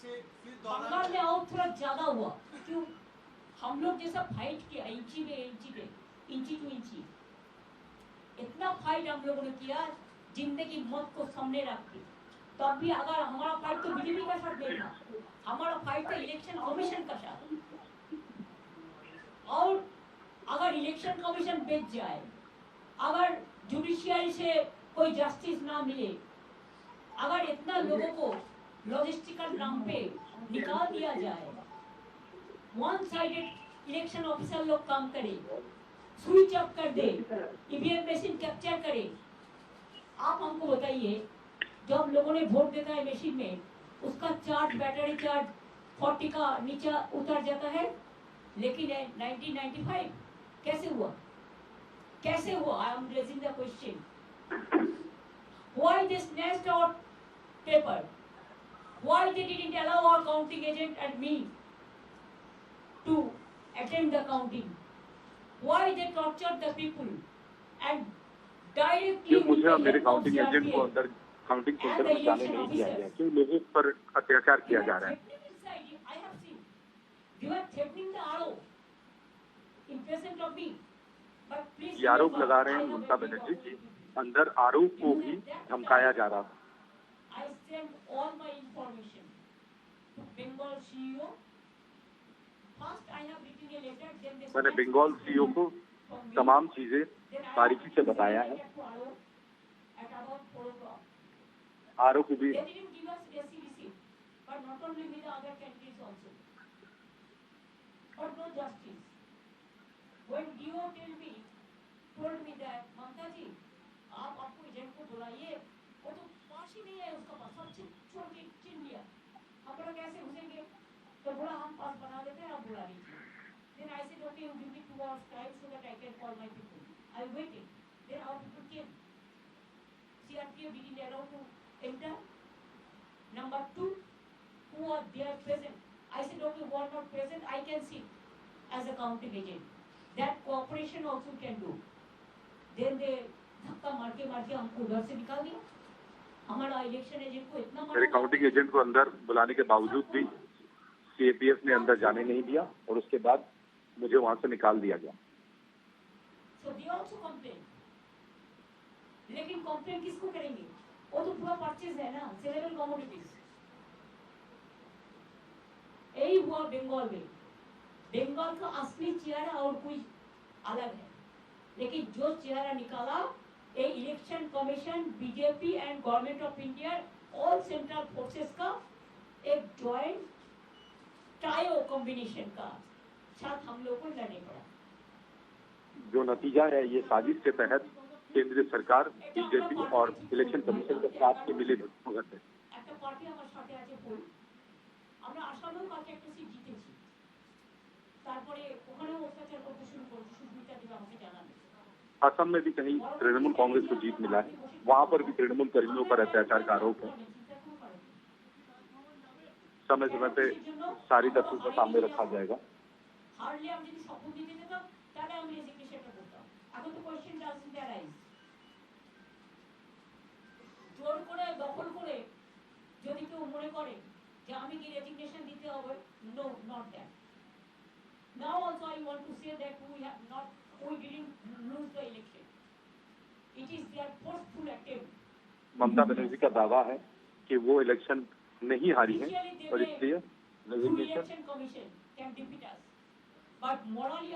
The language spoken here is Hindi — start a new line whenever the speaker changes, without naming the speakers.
बंगाल में और थोड़ा ज्यादा हुआ। क्यों? हम लोग जैसा फाइट किया इंची टू इंची, इतना फाइट हम लोगों ने किया जिंदगी मौत को सामने रख के। तब भी अगर हमारा फाइट तो बीजेपी का साथ नहीं था, हमारा फाइट था इलेक्शन कमीशन का साथ। और अगर इलेक्शन कमीशन बेच जाए, अगर जुडिशियरी से कोई जस्टिस ना मिले, अगर इतना लोगों को लॉजिस्टिकल नाम पे निकाल दिया जाए, वन साइडेड इलेक्शन ऑफिसर लोग काम करे, स्विच ऑफ कर दे, ईवीएम मशीन कैप्चर करे। आप हमको बताइए, जब लोगों ने वोट देता है मशीन में, उसका चार्ज, बैटरी चार्ज 40 का नीचे उतर जाता है, लेकिन 1995 कैसे हुआ? कैसे हुआ? I am raising the question. Why they snatched our paper? Why they didn't allow our counting agent and me to attend the counting? Why they tortured the people and directly?
क्यों मुझे मेरे काउंटिंग एजेंट को अंदर काउंटिंग सेंटर में जाने नहीं दिया गया? क्यों लोगों पर अत्याचार किया जा रहा है?
I have seen. You are threatening the RO in presence of me. But please.
ये आरोप लगा रहे हैं ममता बनर्जी जी, अंदर आरोप को भी धमकाया जा रहा है।
I sent all my information to Bengal CEO. First, I have written a letter. Then they.
मैंने बंगाल सीईओ को तमाम चीजें बारीकी से बताया है। आरोप को भी।
They didn't give us SCDC, but not only me, the other candidates also. But no justice. When DO told me that, ममता जी, आप आपको एजेंट को बुलाइए, वो तो पास ही नहीं है उसका पास, सब छोड़ के छीन लिया। हम लोग कैसे घुसेंगे? तो बोला हम पास बना देते हैं, आप बुला लीजिए। Then I said, okay, you give me 2 hours time so that I can call my people. I waited. Then our people came. CRPF didn't allow to enter. Number 2, who are there present? I said, okay, who are not present, I can sit as a counting agent. That cooperation also can do. Then they धक्का मार के हमको घर से निकाल दिया। हमारा इलेक्शन एजेंट को इतना
मेरे काउंटिंग एजेंट को अंदर बुलाने के बावजूद भी सीएपीएफ ने अंदर जाने नहीं दिया और उसके बाद मुझे वहां से निकाल दिया गया।
So they also complain. लेकिन कंप्लेन किसको करेंगे? वो तो पूरा परचेज है ना, सेलेबल कमोडिटीज। यही हुआ बंगाल में। बंगाल का असली चेहरा और कोई अलग है, लेकिन जो चेहरा निकाला, ये election commission, BJP and government of India, all central forces का एक जॉइंट ट्रायो कॉम्बिनेशन का साथ हम लोगों को लड़ने पड़ा।
जो नतीजा है, ये साजिश के तहत केंद्रीय सरकार, बीजेपी और इलेक्शन कमीशन के साथ के मिले भगत है।
একটা পার্টি আমার সাথে আছে ফুল, আমরা আসামেও কালকে একটা সিট জিতেছি। তারপরে ওখানেও অত্যাচার করতে শুরু করেছে, সুস্মিতা দেব আমাকে জানালেন। असम में भी कहीं तृणमूल कांग्रेस को जीत मिला है, वहां पर भी तृणमूल कर्मियों पर अत्याचार का आरोप है। समय समय पे सारी तथ्यों को सामने रखा जाएगा। জোর করে দখল করে যদি কেউ মনে করে যে আমি কি রেজিগনেশন দিতে হবে, no, not that. Now also I want to say that we didn't lose the election. It is their forceful attempt.
Mamata Banerjee का दावा है कि वो इलेक्शन नहीं हारी है और इसलिए
election commission can defeat us, but morally